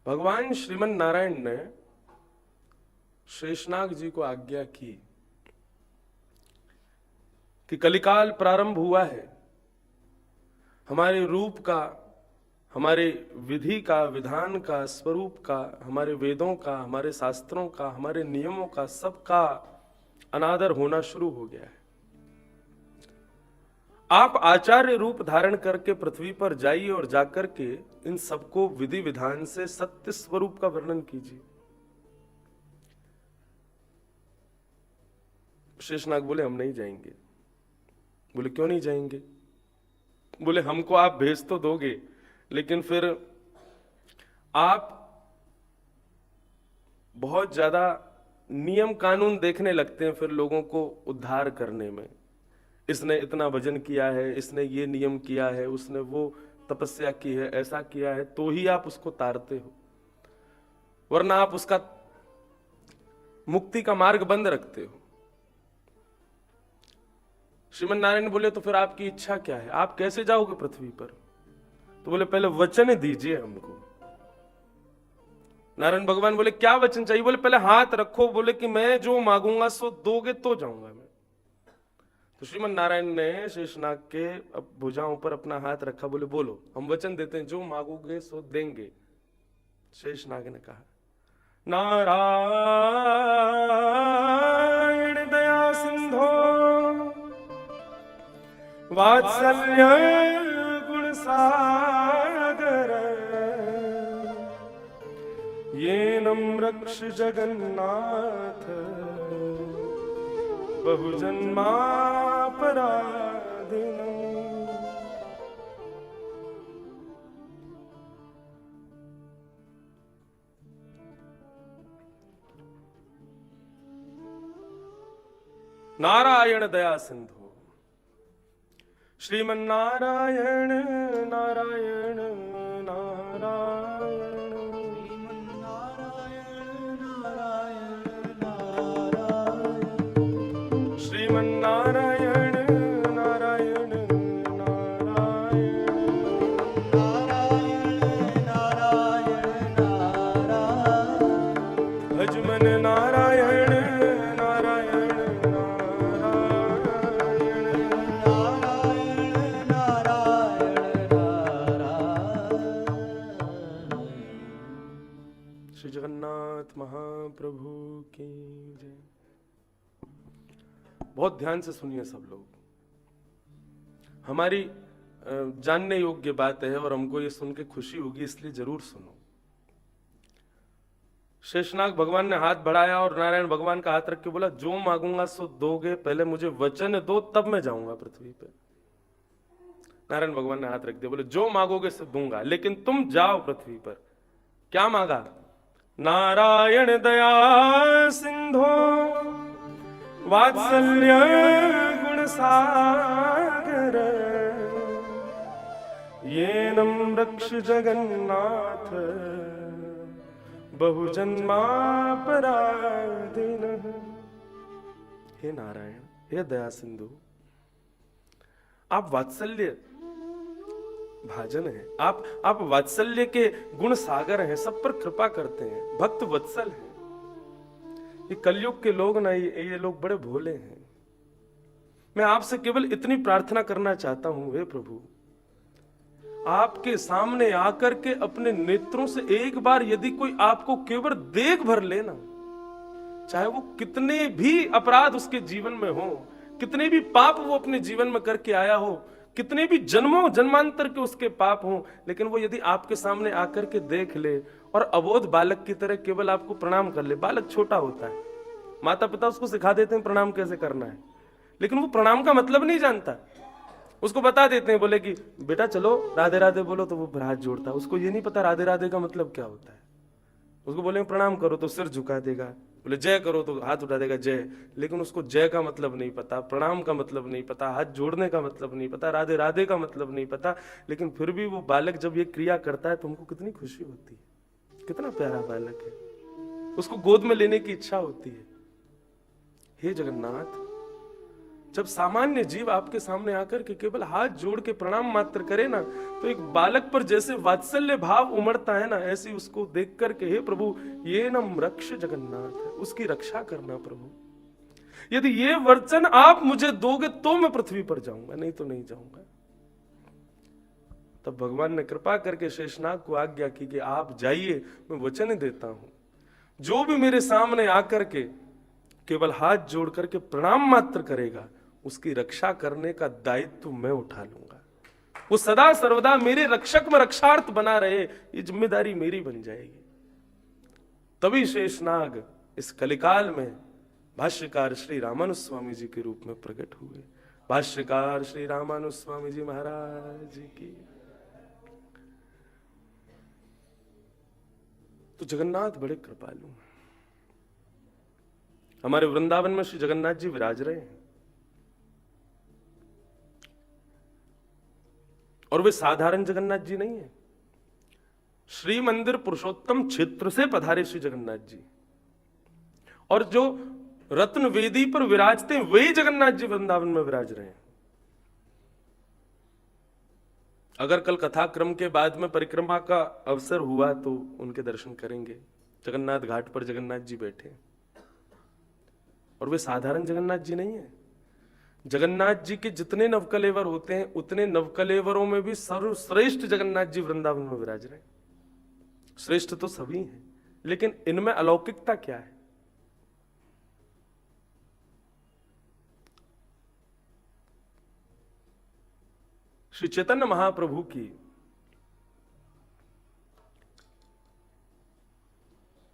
भगवान श्रीमन नारायण ने शेषनाग जी को आज्ञा की कि कलिकाल प्रारंभ हुआ है, हमारे रूप का, हमारे विधि का, विधान का, स्वरूप का, हमारे वेदों का, हमारे शास्त्रों का, हमारे नियमों का, सबका अनादर होना शुरू हो गया है। आप आचार्य रूप धारण करके पृथ्वी पर जाइए और जाकर के इन सबको विधि विधान से सत्य स्वरूप का वर्णन कीजिए। शेषनाग बोले हम नहीं जाएंगे। बोले क्यों नहीं जाएंगे? बोले हमको आप भेज तो दोगे, लेकिन फिर आप बहुत ज्यादा नियम कानून देखने लगते हैं फिर लोगों को उद्धार करने में। इसने इतना भजन किया है, इसने ये नियम किया है, उसने वो तपस्या की है, ऐसा किया है, तो ही आप उसको तारते हो, वरना आप उसका मुक्ति का मार्ग बंद रखते हो। श्रीमन नारायण बोले तो फिर आपकी इच्छा क्या है, आप कैसे जाओगे पृथ्वी पर? तो बोले पहले वचन दीजिए हमको। नारायण भगवान बोले क्या वचन चाहिए? बोले पहले हाथ रखो। बोले कि मैं जो मांगूंगा सो दोगे तो जाऊंगा मैं। तो श्रीमन नारायण ने शेषनाग के भुजाओं पर अपना हाथ रखा। बोले बोलो, हम वचन देते हैं जो मांगोगे सो देंगे। शेषनाग ने कहा नारायण दया सिंधो वात्सल्य गुण सागर येनं रक्ष जगन्नाथ बहुजन्मापराधिनम्। नारायण दया सिंधु श्रीमन नारायण नारायण नारायण श्रीमन नारायण नारायण नारायण श्रीमन नारायण नारायण नारायण नारायण नारायण भजमन नारायण महाप्रभु की जय। बहुत ध्यान से सुनिए सब लोग, हमारी जानने योग्य बात है और हमको ये सुन के खुशी होगी, इसलिए जरूर सुनो। शेषनाग भगवान ने हाथ बढ़ाया और नारायण भगवान का हाथ रख के बोला जो मांगूंगा सो दोगे, पहले मुझे वचन दो तब मैं जाऊंगा पृथ्वी पे। नारायण भगवान ने हाथ रख दिया। बोले जो मांगोगे सो दूंगा, लेकिन तुम जाओ पृथ्वी पर। क्या मांगा? नारायण दया सिंधो वात्सल्य गुण सागर येनं रक्ष जगन्नाथ बहुजन्मापराधिनः। हे नारायण, हे दया सिंधु, आप वात्सल्य भाजन है, आप वात्सल्य के गुण सागर हैं, सब पर कृपा करते हैं, भक्त वत्सल हैं। ये कलयुग के लोग ना, ये लोग बड़े भोले हैं। मैं आपसे केवल इतनी प्रार्थना करना चाहता हूं, हे प्रभु, आपके सामने आकर के अपने नेत्रों से एक बार यदि कोई आपको केवल देख भर लेना, चाहे वो कितने भी अपराध उसके जीवन में हो, कितने भी पाप वो अपने जीवन में करके आया हो, कितने भी जन्मों जन्मांतर के उसके पाप हों, लेकिन वो यदि आपके सामने आकर के देख ले और अबोध बालक की तरह केवल आपको प्रणाम कर ले। बालक छोटा होता है, माता पिता उसको सिखा देते हैं प्रणाम कैसे करना है, लेकिन वो प्रणाम का मतलब नहीं जानता। उसको बता देते हैं, बोले कि बेटा चलो राधे राधे बोलो, तो वो हाथ जोड़ता है। उसको ये नहीं पता राधे राधे का मतलब क्या होता है। उसको बोले प्रणाम करो तो सिर झुका देगा, बोले जय करो तो हाथ उठा देगा जय, लेकिन उसको जय का मतलब नहीं पता, प्रणाम का मतलब नहीं पता, हाथ जोड़ने का मतलब नहीं पता, राधे राधे का मतलब नहीं पता। लेकिन फिर भी वो बालक जब ये क्रिया करता है तो हमको कितनी खुशी होती है, कितना प्यारा बालक है, उसको गोद में लेने की इच्छा होती है। हे जगन्नाथ, जब सामान्य जीव आपके सामने आकर के केवल हाथ जोड़ के प्रणाम मात्र करे ना, तो एक बालक पर जैसे वात्सल्य भाव उमड़ता है ना, ऐसे उसको देख करके हे प्रभु ये नम रक्ष जगन्नाथ है, उसकी रक्षा करना प्रभु। यदि ये वचन आप मुझे दोगे तो मैं पृथ्वी पर जाऊंगा, नहीं तो नहीं जाऊंगा। तब भगवान ने कृपा करके शेषनाग को आज्ञा की कि आप जाइए, मैं वचन देता हूं जो भी मेरे सामने आकर के केवल हाथ जोड़ करके प्रणाम मात्र करेगा, उसकी रक्षा करने का दायित्व मैं उठा लूंगा। वो सदा सर्वदा मेरे रक्षक में रक्षार्थ बना रहे, ये जिम्मेदारी मेरी बन जाएगी। तभी शेषनाग इस कलिकाल में भाष्यकार श्री रामानुज स्वामी जी के रूप में प्रकट हुए। भाष्यकार श्री रामानुज स्वामी जी महाराज जी की। तो जगन्नाथ बड़े कृपालु हैं। हमारे वृंदावन में श्री जगन्नाथ जी विराज रहे हैं, और वे साधारण जगन्नाथ जी नहीं है। श्री मंदिर पुरुषोत्तम क्षेत्र से पधारे श्री जगन्नाथ जी, और जो रत्न वेदी पर विराजते हैं वही जगन्नाथ जी वृंदावन में विराज रहे हैं। अगर कल कथा क्रम के बाद में परिक्रमा का अवसर हुआ तो उनके दर्शन करेंगे। जगन्नाथ घाट पर जगन्नाथ जी बैठे, और वे साधारण जगन्नाथ जी नहीं है। जगन्नाथ जी के जितने नवकलेवर होते हैं उतने नवकलेवरों में भी सर्वश्रेष्ठ जगन्नाथ जी वृंदावन में विराज रहे। श्रेष्ठ तो सभी हैं, लेकिन इनमें अलौकिकता क्या है? श्री चैतन्य महाप्रभु की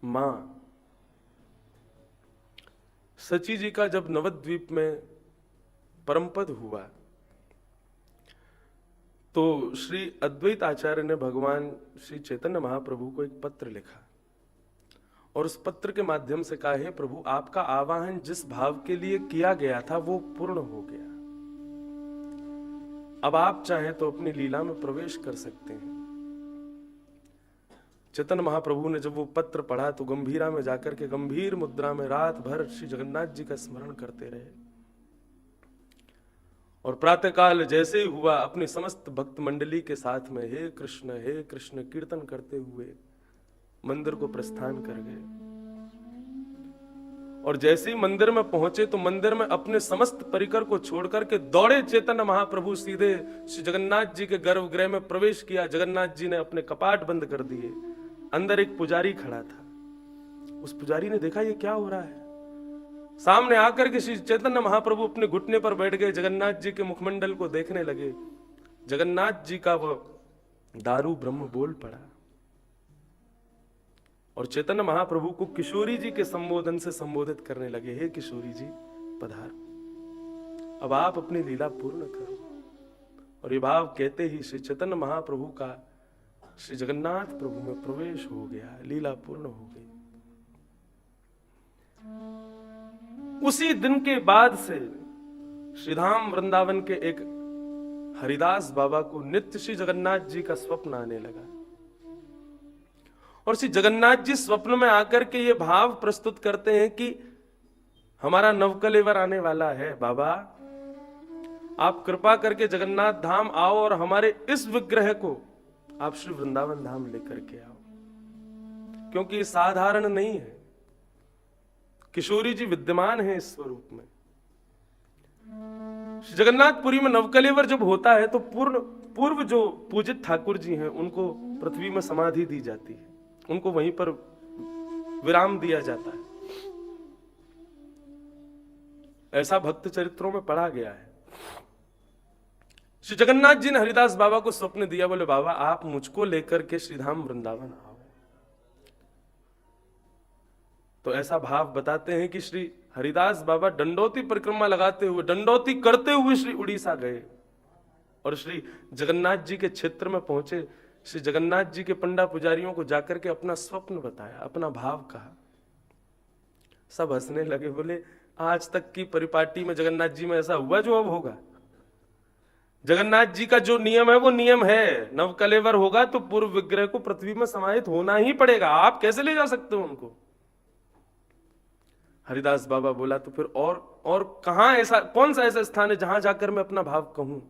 मां सची जी का जब नवद्वीप में परमपद हुआ, तो श्री अद्वैत आचार्य ने भगवान श्री चैतन्य महाप्रभु को एक पत्र लिखा, और उस पत्र के माध्यम से कहा, हे प्रभु, आपका आवाहन जिस भाव के लिए किया गया था वो पूर्ण हो गया। अब आप चाहें तो अपनी लीला में प्रवेश कर सकते हैं। चैतन्य महाप्रभु ने जब वो पत्र पढ़ा तो गंभीरा में जाकर के गंभीर मुद्रा में रात भर श्री जगन्नाथ जी का स्मरण करते रहे, और प्रातःकाल जैसे ही हुआ अपनी समस्त भक्त मंडली के साथ में हे कृष्ण कीर्तन करते हुए मंदिर को प्रस्थान कर गए। और जैसे ही मंदिर में पहुंचे तो मंदिर में अपने समस्त परिकर को छोड़कर के दौड़े चैतन्य महाप्रभु सीधे श्री जगन्नाथ जी के गर्भगृह में प्रवेश किया। जगन्नाथ जी ने अपने कपाट बंद कर दिए। अंदर एक पुजारी खड़ा था। उस पुजारी ने देखा ये क्या हो रहा है। सामने आकर के श्री चैतन्य महाप्रभु अपने घुटने पर बैठ गए, जगन्नाथ जी के मुखमंडल को देखने लगे। जगन्नाथ जी का वह दारू ब्रह्म बोल पड़ा, और चैतन्य महाप्रभु को किशोरी जी के संबोधन से संबोधित करने लगे, हे किशोरी जी पधारो, अब आप अपनी लीला पूर्ण करो। और ये भाव कहते ही श्री चैतन्य महाप्रभु का श्री जगन्नाथ प्रभु में प्रवेश हो गया, लीला पूर्ण हो गई। उसी दिन के बाद से श्रीधाम वृंदावन के एक हरिदास बाबा को नित्य श्री जगन्नाथ जी का स्वप्न आने लगा, और श्री जगन्नाथ जी स्वप्न में आकर के ये भाव प्रस्तुत करते हैं कि हमारा नवकलेवर आने वाला है, बाबा आप कृपा करके जगन्नाथ धाम आओ और हमारे इस विग्रह को आप श्री वृंदावन धाम लेकर के आओ, क्योंकि ये साधारण नहीं है। किशोरी जी विद्यमान है इस स्वरूप में। जगन्नाथपुरी में नवकलेवर जब होता है तो पूर्व जो पूजित ठाकुर जी हैं उनको पृथ्वी में समाधि दी जाती है, उनको वहीं पर विराम दिया जाता है। ऐसा भक्त चरित्रों में पढ़ा गया है। श्री जगन्नाथ जी ने हरिदास बाबा को स्वप्न दिया, बोले बाबा आप मुझको लेकर के श्रीधाम वृंदावन आओ। तो ऐसा भाव बताते हैं कि श्री हरिदास बाबा दंडोती परिक्रमा लगाते हुए, दंडोती करते हुए श्री उड़ीसा गए, और श्री जगन्नाथ जी के क्षेत्र में पहुंचे। श्री जगन्नाथ जी के पंडा पुजारियों को जाकर के अपना स्वप्न बताया, अपना भाव कहा। सब हंसने लगे, बोले आज तक की परिपाटी में जगन्नाथ जी में ऐसा हुआ जो अब होगा। जगन्नाथ जी का जो नियम है वो नियम है, नवकलेवर होगा तो पूर्व विग्रह को पृथ्वी में समाहित होना ही पड़ेगा, आप कैसे ले जा सकते हो उनको। हरिदास बाबा बोला तो फिर और कहां ऐसा, कौन सा ऐसा स्थान है जहां जाकर मैं अपना भाव कहूं?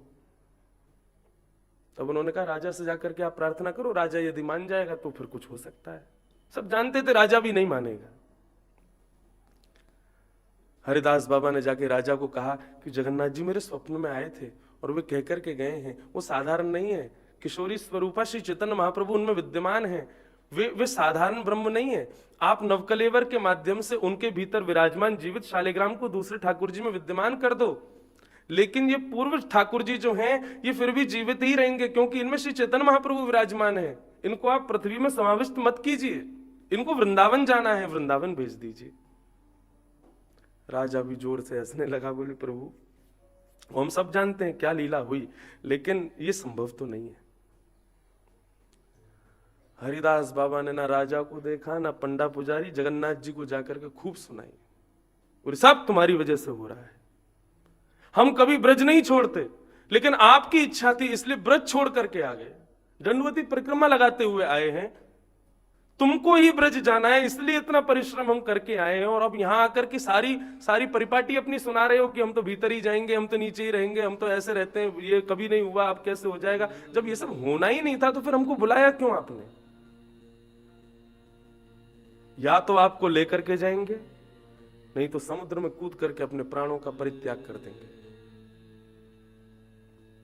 तब उन्होंने कहा राजा से जाकर के आप प्रार्थना करो, राजा यदि मान जाएगा तो फिर कुछ हो सकता है। सब जानते थे राजा भी नहीं मानेगा। हरिदास बाबा ने जाके राजा को कहा कि जगन्नाथ जी मेरे स्वप्न में आए थे और वे कहकर के गए हैं, वो साधारण नहीं है, किशोरी स्वरूपा श्री चैतन्य महाप्रभु उनमें विद्यमान है, वे साधारण ब्रह्म नहीं है। आप नवकलेवर के माध्यम से उनके भीतर विराजमान जीवित शालिग्राम को दूसरे ठाकुर जी में विद्यमान कर दो, लेकिन ये पूर्व ठाकुर जी जो हैं ये फिर भी जीवित ही रहेंगे, क्योंकि इनमें श्री चैतन्य महाप्रभु विराजमान है। इनको आप पृथ्वी में समाविष्ट मत कीजिए, इनको वृंदावन जाना है, वृंदावन भेज दीजिए। राजा भी जोर से हंसने लगा, बोले प्रभु हम सब जानते हैं क्या लीला हुई, लेकिन ये संभव तो नहीं है। हरिदास बाबा ने ना राजा को देखा ना पंडा पुजारी, जगन्नाथ जी को जाकर के खूब सुनाई, और सब तुम्हारी वजह से हो रहा है, हम कभी ब्रज नहीं छोड़ते, लेकिन आपकी इच्छा थी इसलिए ब्रज छोड़ करके आ गए, दंडवती परिक्रमा लगाते हुए आए हैं, तुमको ही ब्रज जाना है इसलिए इतना परिश्रम हम करके आए हैं, और अब यहां आकर के सारी परिपाटी अपनी सुना रहे हो कि हम तो भीतर ही जाएंगे, हम तो नीचे ही रहेंगे, हम तो ऐसे रहते हैं, ये कभी नहीं हुआ, अब कैसे हो जाएगा? जब ये सब होना ही नहीं था तो फिर हमको बुलाया क्यों आपने? या तो आपको लेकर के जाएंगे, नहीं तो समुद्र में कूद करके अपने प्राणों का परित्याग कर देंगे।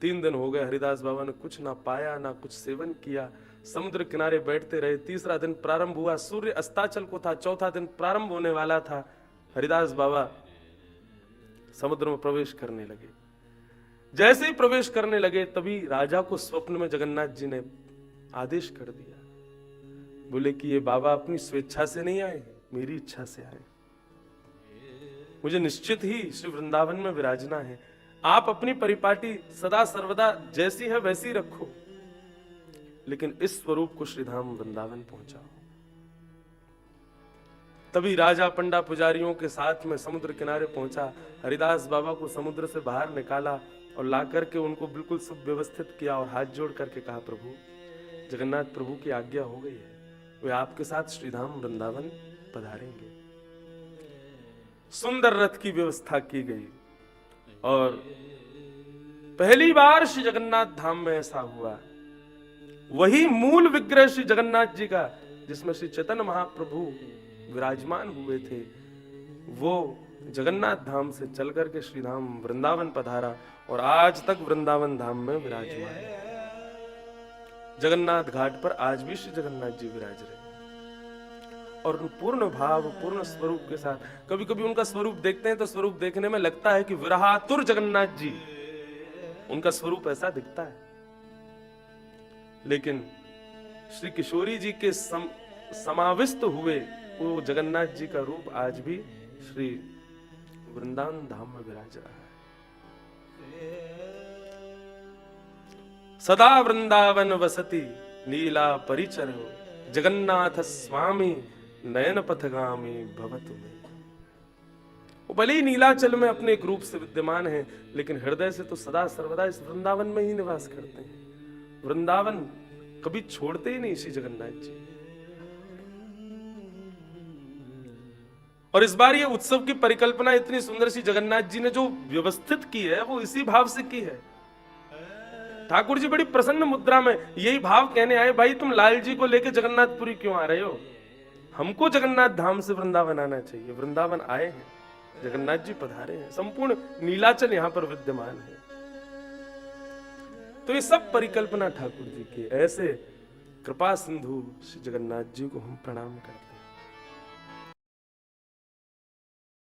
3 दिन हो गए, हरिदास बाबा ने कुछ ना पाया ना कुछ सेवन किया, समुद्र किनारे बैठते रहे। तीसरा दिन प्रारंभ हुआ, सूर्य अस्ताचल को था, चौथा दिन प्रारंभ होने वाला था। हरिदास बाबा समुद्र में प्रवेश करने लगे। जैसे ही प्रवेश करने लगे तभी राजा को स्वप्न में जगन्नाथ जी ने आदेश कर दिया, बोले कि ये बाबा अपनी स्वेच्छा से नहीं आए, मेरी इच्छा से आए, मुझे निश्चित ही श्री वृंदावन में विराजना है, आप अपनी परिपाटी सदा सर्वदा जैसी है वैसी रखो, लेकिन इस स्वरूप को श्रीधाम वृंदावन पहुंचाओ। तभी राजा पंडा पुजारियों के साथ में समुद्र किनारे पहुंचा, हरिदास बाबा को समुद्र से बाहर निकाला और लाकर के उनको बिल्कुल सुव्यवस्थित किया और हाथ जोड़ करके कहा, प्रभु जगन्नाथ प्रभु की आज्ञा हो गई है, वे आपके साथ श्रीधाम वृंदावन पधारेंगे। सुंदर रथ की व्यवस्था की गई और पहली बार श्री जगन्नाथ धाम में ऐसा हुआ, वही मूल विग्रह श्री जगन्नाथ जी का जिसमें श्री चैतन्य महाप्रभु विराजमान हुए थे, वो जगन्नाथ धाम से चल करके श्रीधाम वृंदावन पधारा और आज तक वृंदावन धाम में विराजमान है। जगन्नाथ घाट पर आज भी श्री जगन्नाथ जी विराज रहे और पूर्ण भाव पूर्ण स्वरूप के साथ। कभी कभी उनका स्वरूप देखते हैं तो स्वरूप देखने में लगता है कि विरहातुर जगन्नाथ जी, उनका स्वरूप ऐसा दिखता है, लेकिन श्री किशोरी जी के समाविष्ट हुए वो जगन्नाथ जी का रूप आज भी श्री वृंदावन धाम में विराज रहा है। सदा वृंदावन वसति लीला परिचरो जगन्नाथ स्वामी नयन पथगामी भवतु में। वो भले ही नीलाचल में अपने एक रूप से विद्यमान है, लेकिन हृदय से तो सदा सर्वदा इस वृंदावन में ही निवास करते हैं। वृंदावन कभी छोड़ते ही नहीं श्री जगन्नाथ जी। और इस बार ये उत्सव की परिकल्पना इतनी सुंदर सी जगन्नाथ जी ने जो व्यवस्थित की है वो इसी भाव से की है। ठाकुर जी बड़ी प्रसन्न मुद्रा में यही भाव कहने आए, भाई तुम लाल जी को लेकर जगन्नाथपुरी क्यों आ रहे हो, हमको जगन्नाथ धाम से वृंदावन आना चाहिए। वृंदावन आए हैं, जगन्नाथ जी पधारे हैं, संपूर्ण नीलाचल यहां पर विद्यमान है। तो ये सब परिकल्पना ठाकुर जी की। ऐसे कृपा सिंधु श्री जगन्नाथ जी को हम प्रणाम करते हैं।